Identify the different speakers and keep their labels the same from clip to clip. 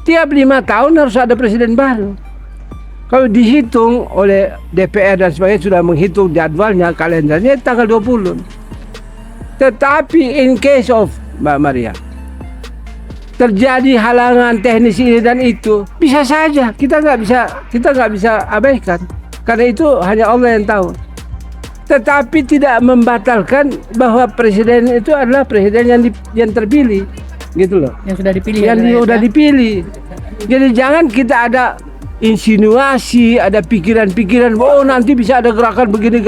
Speaker 1: tiap 5 tahun harus ada presiden baru. Kalau dihitung oleh DPR dan sebagainya sudah menghitung jadwalnya, kalendernya tanggal 20. Tetapi in case of Mbak Maria, terjadi halangan teknis ini dan itu, bisa saja kita nggak bisa abaikan, karena itu hanya Allah yang tahu. Tetapi tidak membatalkan bahwa presiden itu adalah presiden yang terpilih, gitu loh.
Speaker 2: Yang sudah dipilih.
Speaker 1: Yang sudah dipilih. Jadi jangan kita ada insinuasi, ada pikiran-pikiran, oh nanti bisa ada gerakan begini,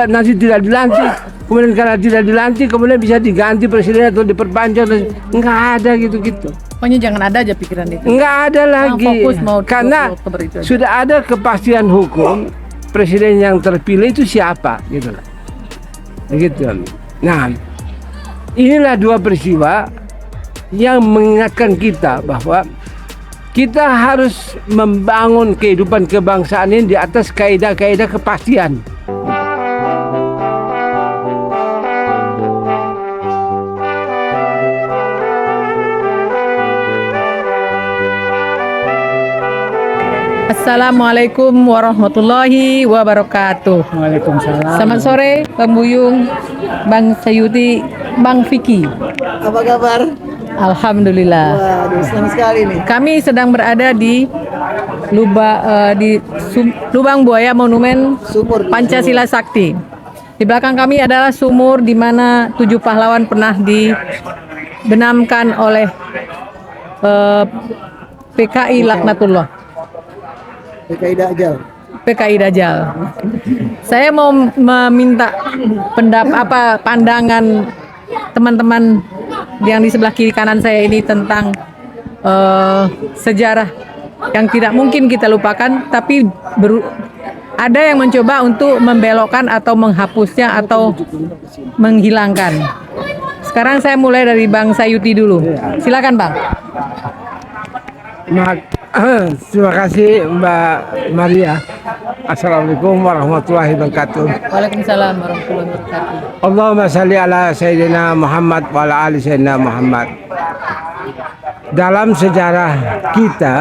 Speaker 1: nanti tidak dilantik. Kemudian karena tidak dilantik, kemudian bisa diganti presiden atau diperpanjang. Nggak ada gitu-gitu.
Speaker 2: Pokoknya jangan ada aja pikiran itu.
Speaker 1: Nggak ada lagi. Karena sudah ada kepastian hukum, presiden yang terpilih itu siapa, gitu lah. Begitu. Nah, inilah dua peristiwa yang mengingatkan kita bahwa kita harus membangun kehidupan kebangsaan ini di atas kaidah-kaidah kepastian.
Speaker 2: Assalamualaikum warahmatullahi wabarakatuh.
Speaker 1: Waalaikumsalam.
Speaker 2: Selamat sore, Bang Buyung, Bang Sayuti, Bang Vicky.
Speaker 3: Apa kabar?
Speaker 2: Alhamdulillah.
Speaker 3: Waduh, senang sekali nih.
Speaker 2: Kami sedang berada di Lubang Buaya Monumen
Speaker 3: Sumur
Speaker 2: Pancasila Sakti. Di belakang kami adalah sumur di mana 7 pahlawan pernah dibenamkan oleh PKI Laknatullah. PKI Dajjal. Saya mau meminta pandangan teman-teman yang di sebelah kiri kanan saya ini tentang sejarah yang tidak mungkin kita lupakan, tapi ada yang mencoba untuk membelokkan atau menghapusnya atau menghilangkan. Sekarang saya mulai dari Bang Sayuti dulu. Silakan, Bang.
Speaker 1: Terima kasih Mbak Maria. Assalamualaikum warahmatullahi wabarakatuh.
Speaker 2: Waalaikumsalam warahmatullahi wabarakatuh.
Speaker 1: Allahumma salli ala Sayyidina Muhammad wa ala ali Sayyidina Muhammad. Dalam sejarah kita,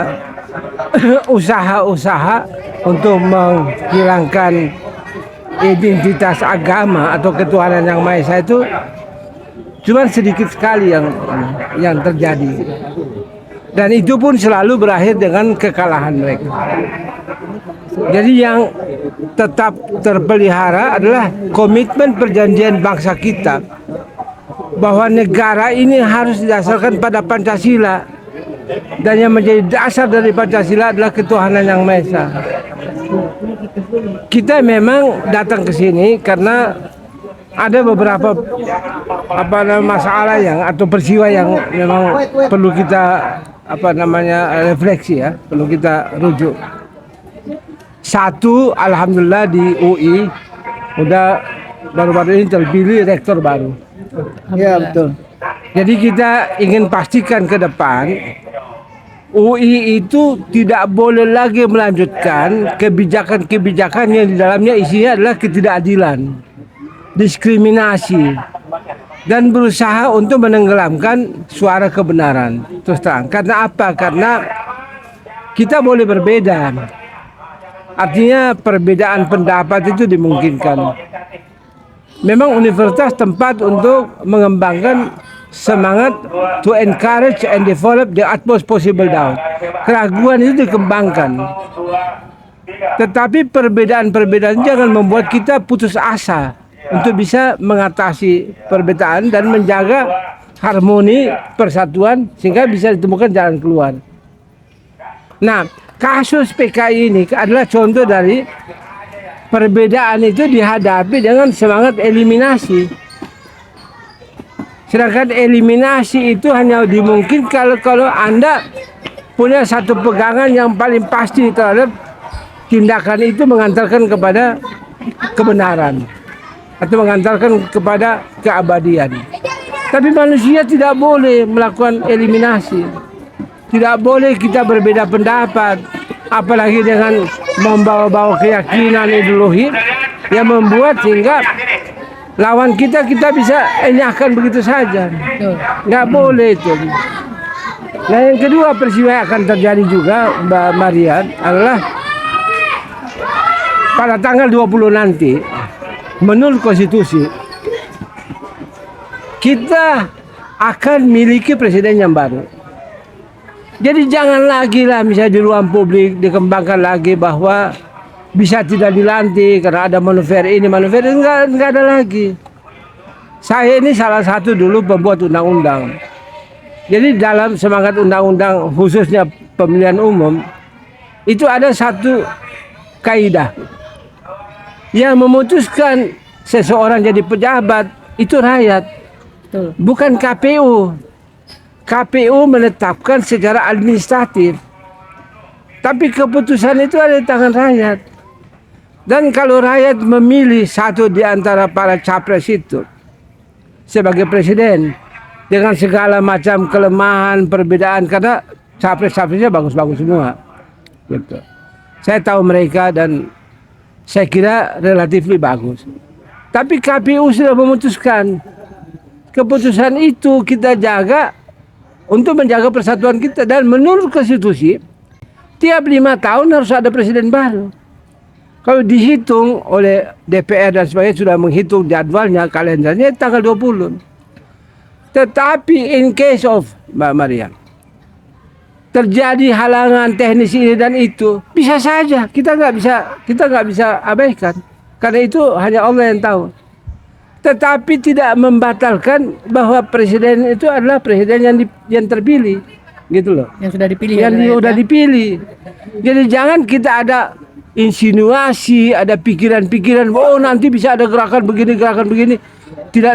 Speaker 1: usaha-usaha untuk menghilangkan identitas agama atau ketuhanan yang Maha Esa itu cuma sedikit sekali yang terjadi. Dan itu pun selalu berakhir dengan kekalahan mereka. Jadi yang tetap terpelihara adalah komitmen perjanjian bangsa kita bahwa negara ini harus didasarkan pada Pancasila, dan yang menjadi dasar dari Pancasila adalah ketuhanan yang Maha Esa. Kita memang datang ke sini karena ada beberapa masalah atau peristiwa yang memang perlu kita refleksi ya, perlu kita rujuk. Satu, alhamdulillah di UI udah baru-baru ini terpilih rektor baru. Ya betul. Jadi kita ingin pastikan ke depan UI itu tidak boleh lagi melanjutkan kebijakan-kebijakan yang di dalamnya isinya adalah ketidakadilan, diskriminasi, dan berusaha untuk menenggelamkan suara kebenaran. Terus terang, karena apa? Karena kita boleh berbeda. Artinya perbedaan pendapat itu dimungkinkan. Memang universitas tempat untuk mengembangkan semangat to encourage and develop the utmost possible doubt. Keraguan itu dikembangkan. Tetapi perbedaan-perbedaan jangan membuat kita putus asa untuk bisa mengatasi perbedaan dan menjaga harmoni persatuan sehingga bisa ditemukan jalan keluar. Nah, kasus PKI ini adalah contoh dari perbedaan itu dihadapi dengan semangat eliminasi. Sedangkan eliminasi itu hanya dimungkinkan kalau Anda punya satu pegangan yang paling pasti terhadap tindakan itu mengantarkan kepada kebenaran atau mengantarkan kepada keabadian. Tapi manusia tidak boleh melakukan eliminasi. Tidak boleh kita berbeda pendapat, apalagi dengan membawa-bawa keyakinan ideologi yang membuat sehingga lawan kita bisa enyahkan begitu saja. Nggak boleh itu. Nah yang kedua peristiwa yang akan terjadi juga Mbak Marian adalah pada tanggal 20 nanti menurut konstitusi kita akan miliki presiden yang baru. Jadi jangan lagi lah misalnya di ruang publik dikembangkan lagi bahwa bisa tidak dilantik karena ada manuver ini manuver itu, enggak ada lagi. Saya ini salah satu dulu pembuat undang-undang. Jadi dalam semangat undang-undang khususnya pemilihan umum itu ada satu kaidah yang memutuskan seseorang jadi pejabat itu rakyat, bukan KPU. KPU menetapkan secara administratif, tapi keputusan itu ada di tangan rakyat. Dan kalau rakyat memilih satu di antara para capres itu sebagai presiden dengan segala macam kelemahan, perbedaan, karena capres-capresnya bagus-bagus semua. Gitu. Saya tahu mereka dan saya kira relatif bagus. Tapi KPU sudah memutuskan. Keputusan itu kita jaga untuk menjaga persatuan kita. Dan menurut konstitusi, tiap 5 tahun harus ada presiden baru. Kalau dihitung oleh DPR dan sebagainya sudah menghitung jadwalnya, kalendernya tanggal 20. Tetapi in case of Mbak Marian, terjadi halangan teknis ini dan itu, bisa saja kita nggak bisa abaikan. Karena itu hanya Allah yang tahu. Tetapi tidak membatalkan bahwa presiden itu adalah presiden yang terpilih, gitu loh.
Speaker 2: Yang sudah dipilih.
Speaker 1: Yang sudah dipilih. Jadi jangan kita ada insinuasi, ada pikiran-pikiran, oh nanti bisa ada gerakan begini,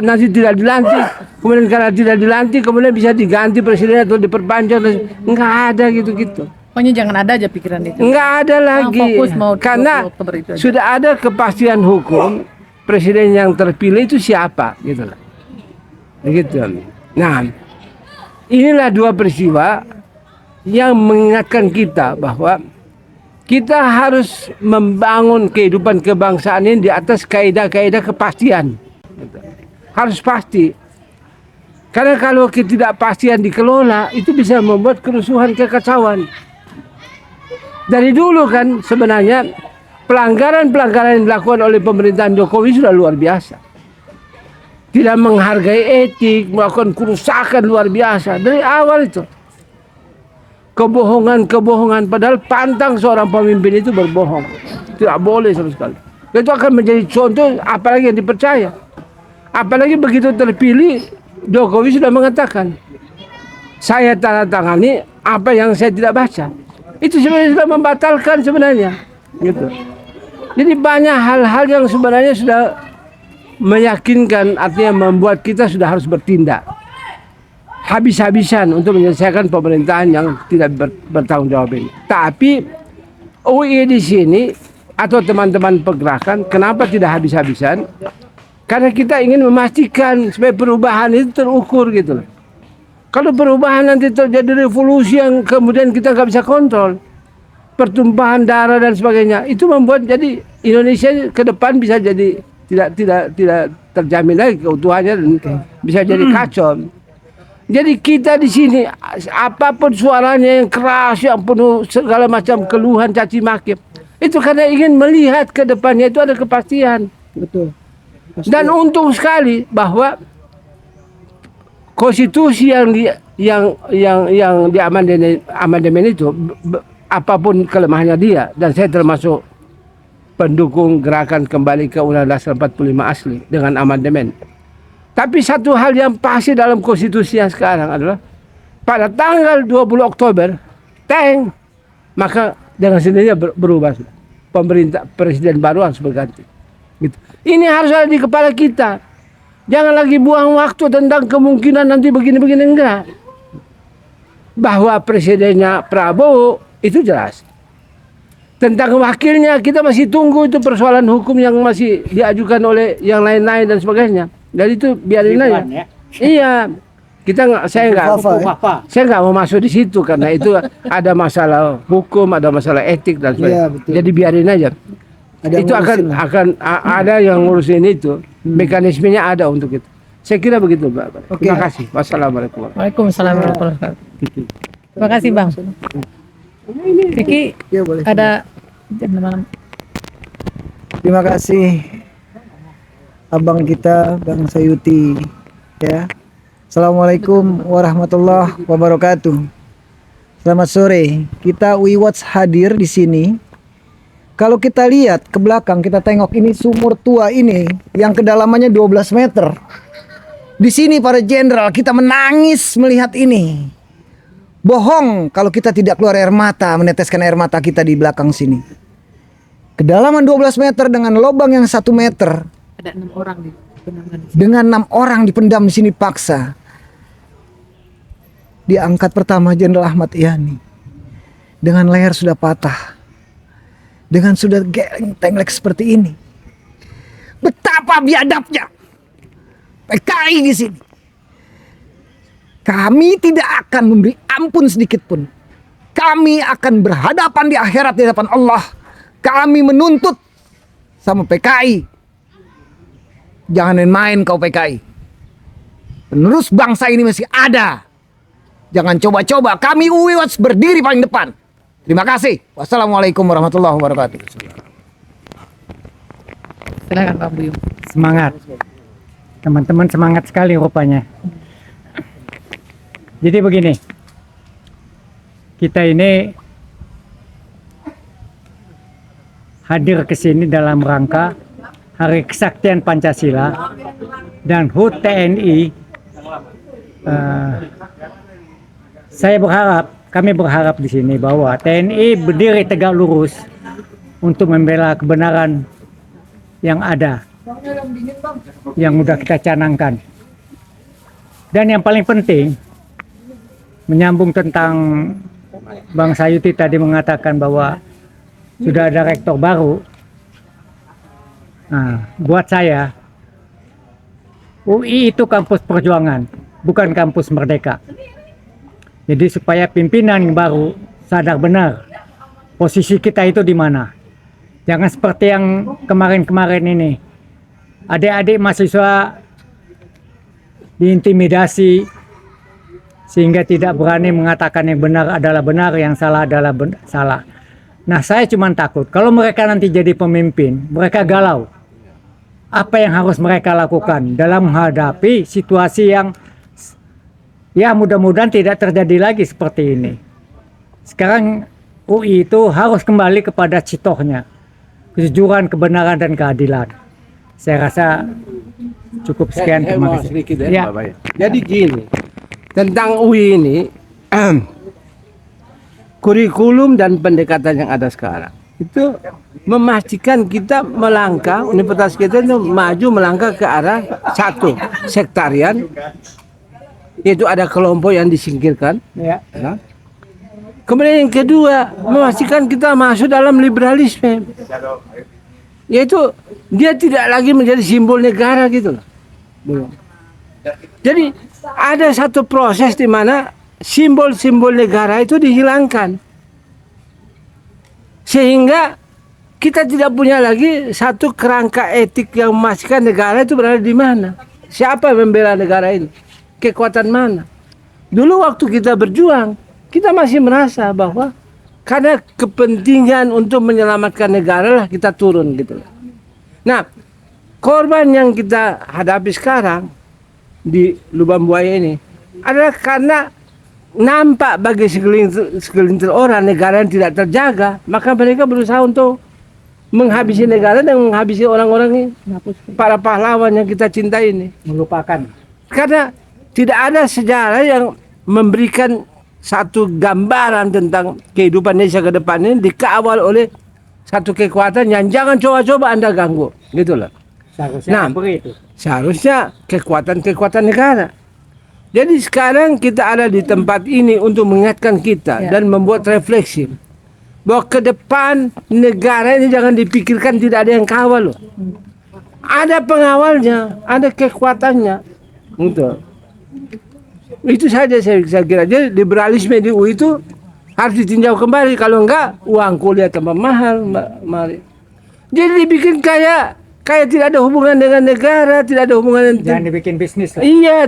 Speaker 1: nanti tidak dilantik, kemudian karena tidak dilantik, kemudian bisa diganti presiden atau diperpanjang, nggak ada gitu-gitu.
Speaker 2: Pokoknya jangan ada aja pikiran itu.
Speaker 1: Nggak ada lagi, karena sudah ada kepastian hukum. Presiden yang terpilih itu siapa, gitu lah. Begitu. Nah, inilah dua peristiwa yang mengingatkan kita bahwa kita harus membangun kehidupan kebangsaan ini di atas kaidah-kaidah kepastian. Harus pasti. Karena kalau ketidakpastian dikelola, itu bisa membuat kerusuhan, kekacauan. Dari dulu kan sebenarnya pelanggaran-pelanggaran yang dilakukan oleh pemerintahan Jokowi sudah luar biasa. Tidak menghargai etik, melakukan kerusakan luar biasa. Dari awal itu. Kebohongan-kebohongan. Padahal pantang seorang pemimpin itu berbohong. Tidak boleh sama sekali. Itu akan menjadi contoh apalagi yang dipercaya. Apalagi begitu terpilih, Jokowi sudah mengatakan, saya tanda tangani apa yang saya tidak baca. Itu sebenarnya sudah membatalkan sebenarnya. Gitu. Jadi banyak hal-hal yang sebenarnya sudah meyakinkan, artinya membuat kita sudah harus bertindak habis-habisan untuk menyelesaikan pemerintahan yang tidak bertanggung jawab ini. Tapi UI di sini atau teman-teman pergerakan, kenapa tidak habis-habisan? Karena kita ingin memastikan supaya perubahan itu terukur gitu loh. Kalau perubahan nanti terjadi revolusi yang kemudian kita nggak bisa kontrol, pertumpahan darah dan sebagainya, itu membuat jadi Indonesia ke depan bisa jadi tidak terjamin lagi keutuhannya dan bisa jadi kacau. Jadi kita di sini apapun suaranya yang keras, yang penuh segala macam keluhan, caci maki, itu karena ingin melihat ke depannya itu ada kepastian.
Speaker 3: Betul.
Speaker 1: Dan untung sekali bahwa konstitusi yang di amandemen itu, apapun kelemahannya dia, dan saya termasuk pendukung gerakan kembali ke Undang-Undang 45 asli dengan amandemen. Tapi satu hal yang pasti dalam konstitusi yang sekarang adalah pada tanggal 20 Oktober, maka dengan sendirinya berubah. Pemerintah, presiden baru harus berganti. Gitu. Ini harus ada di kepala kita. Jangan lagi buang waktu tentang kemungkinan nanti begini-begini, enggak. Bahwa presidennya Prabowo itu jelas. Tentang wakilnya kita masih tunggu, itu persoalan hukum yang masih diajukan oleh yang lain-lain dan sebagainya. Jadi itu biarin aja. Ya? Iya. Saya nggak mau masuk di situ karena itu ada masalah hukum, ada masalah etik dan sebagainya.
Speaker 3: Iya,
Speaker 1: jadi biarin aja. Itu akan ada yang ngurusin itu. Mekanismenya ada untuk itu. Saya kira begitu, Mbak. Terima kasih. Wassalamualaikum.
Speaker 2: Waalaikumsalam warahmatullahi wabarakatuh. Terima kasih Bang. Vicky,
Speaker 3: Ya boleh.
Speaker 2: ada jam malam.
Speaker 3: Terima kasih abang kita Bang Sayuti ya. Assalamualaikum warahmatullahi wabarakatuh. Selamat sore. Kita WeWatch hadir di sini. Kalau kita lihat ke belakang, kita tengok ini sumur tua ini yang kedalamannya 12 meter. Di sini para jenderal kita menangis melihat ini. Bohong kalau kita tidak keluar air mata, meneteskan air mata kita di belakang sini. Kedalaman 12 meter dengan lubang yang 1 meter.
Speaker 2: Ada 6 orang nih.
Speaker 3: Dengan 6 orang dipendam di sini paksa. Diangkat pertama Jenderal Ahmad Yani. Dengan leher sudah patah. Dengan sudah tenglek seperti ini. Betapa biadabnya PKI di sini. Kami tidak akan memberi ampun sedikit pun. Kami akan berhadapan di akhirat di hadapan Allah. Kami menuntut sama PKI. Jangan main-main kau PKI. Penerus bangsa ini masih ada. Jangan coba-coba. Kami WeWatch berdiri paling depan. Terima kasih. Wassalamualaikum warahmatullahi wabarakatuh.
Speaker 2: Silakan Pak Buyung.
Speaker 4: Semangat. Teman-teman semangat sekali rupanya. Jadi begini. Kita ini hadir ke sini dalam rangka Hari Kesaktian Pancasila dan HUT TNI. Kami berharap di sini bahwa TNI berdiri tegak lurus untuk membela kebenaran yang ada, yang sudah kita canangkan. Dan yang paling penting, menyambung tentang Bang Sayuti tadi mengatakan bahwa sudah ada rektor baru. Nah, buat saya, UI itu kampus perjuangan, bukan kampus merdeka. Jadi supaya pimpinan yang baru sadar benar posisi kita itu di mana. Jangan seperti yang kemarin-kemarin ini. Adik-adik mahasiswa diintimidasi sehingga tidak berani mengatakan yang benar adalah benar, yang salah adalah salah. Nah, saya cuma takut kalau mereka nanti jadi pemimpin, mereka galau. Apa yang harus mereka lakukan dalam menghadapi situasi yang ya mudah-mudahan tidak terjadi lagi seperti ini. Sekarang UI itu harus kembali kepada citohnya, kejujuran, kebenaran, dan keadilan. Saya rasa cukup sekian. Terima kasih.
Speaker 1: Sedikit ya,
Speaker 4: Ya.
Speaker 1: Bapak ya. Jadi gini, tentang UI ini, kurikulum dan pendekatan yang ada sekarang itu memastikan kita melangkah, universitas kita itu maju melangkah ke arah satu, sektarian, yaitu ada kelompok yang disingkirkan.
Speaker 4: Ya.
Speaker 1: Ya. Kemudian yang kedua, memastikan kita masuk dalam liberalisme, yaitu dia tidak lagi menjadi simbol negara gitu loh. Jadi ada satu proses di mana simbol-simbol negara itu dihilangkan, sehingga kita tidak punya lagi satu kerangka etik yang memastikan negara itu berada di mana, siapa yang membela negara ini, kekuatan mana. Dulu waktu kita berjuang, kita masih merasa bahwa karena kepentingan untuk menyelamatkan negara lah kita turun gitu. Nah, korban yang kita hadapi sekarang di lubang buaya ini adalah karena nampak bagi segelintir orang negara yang tidak terjaga, maka mereka berusaha untuk menghabisi negara dan menghabisi orang-orang ini, para pahlawan yang kita cintai ini.
Speaker 4: Melupakan.
Speaker 1: Karena tidak ada sejarah yang memberikan satu gambaran tentang kehidupan Indonesia ke depan ini dikawal oleh satu kekuatan yang jangan coba-coba Anda ganggu, gitu loh.
Speaker 4: Seharusnya
Speaker 1: Nah,
Speaker 4: begitu.
Speaker 1: Seharusnya kekuatan-kekuatan negara. Jadi sekarang kita ada di tempat ini untuk mengingatkan kita dan membuat refleksi bahwa ke depan negara ini jangan dipikirkan tidak ada yang kawal loh. Ada pengawalnya, ada kekuatannya. Itu saja saya kira. Jadi liberalisme di UI itu harus ditinjau kembali. Kalau enggak, uang kuliah tambah mahal. Mari. Jadi dibikin kayak tidak ada hubungan dengan negara, tidak ada hubungan dengan
Speaker 4: Jangan dibikin bisnis lah.
Speaker 1: iya,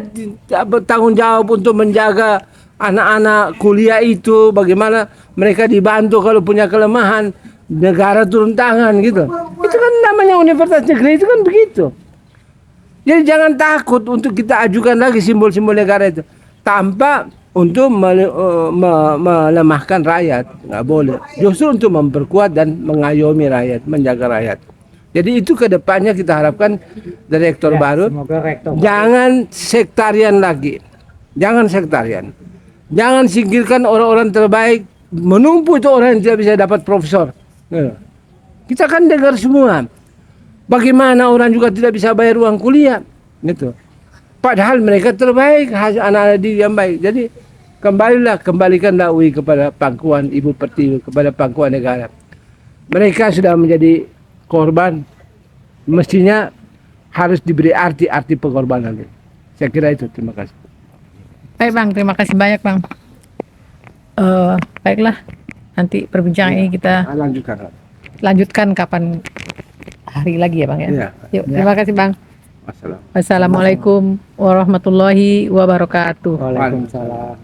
Speaker 1: bertanggung jawab untuk menjaga anak-anak kuliah itu bagaimana mereka dibantu kalau punya kelemahan, negara turun tangan gitu. Itu kan namanya universitas negeri, itu kan begitu. Jadi jangan takut untuk kita ajukan lagi simbol-simbol negara itu tanpa untuk melemahkan rakyat, nggak boleh. Justru untuk memperkuat dan mengayomi rakyat, menjaga rakyat. Jadi itu kedepannya kita harapkan direktur baru
Speaker 4: Semoga rektor
Speaker 1: jangan sektarian lagi, jangan sektarian, jangan singkirkan orang-orang terbaik, menumpu itu orang yang tidak bisa dapat profesor. Kita kan dengar semua. Bagaimana orang juga tidak bisa bayar uang kuliah, gitu. Padahal mereka terbaik, anak-anak didik yang baik. Jadi kembalikanlah UI kepada pangkuan Ibu Pertiwi, kepada pangkuan negara. Mereka sudah menjadi korban, mestinya harus diberi arti pengorbanan. Saya kira itu. Terima kasih.
Speaker 2: Baik Bang, terima kasih banyak Bang. Baiklah, nanti perbincangan ini kita
Speaker 1: Lanjutkan.
Speaker 2: lanjutkan kapan hari lagi ya Bang ya.
Speaker 1: Iya.
Speaker 2: Yuk, terima kasih Bang.
Speaker 1: Wassalam.
Speaker 2: Wassalamualaikum warahmatullahi wabarakatuh.
Speaker 4: Waalaikumsalam.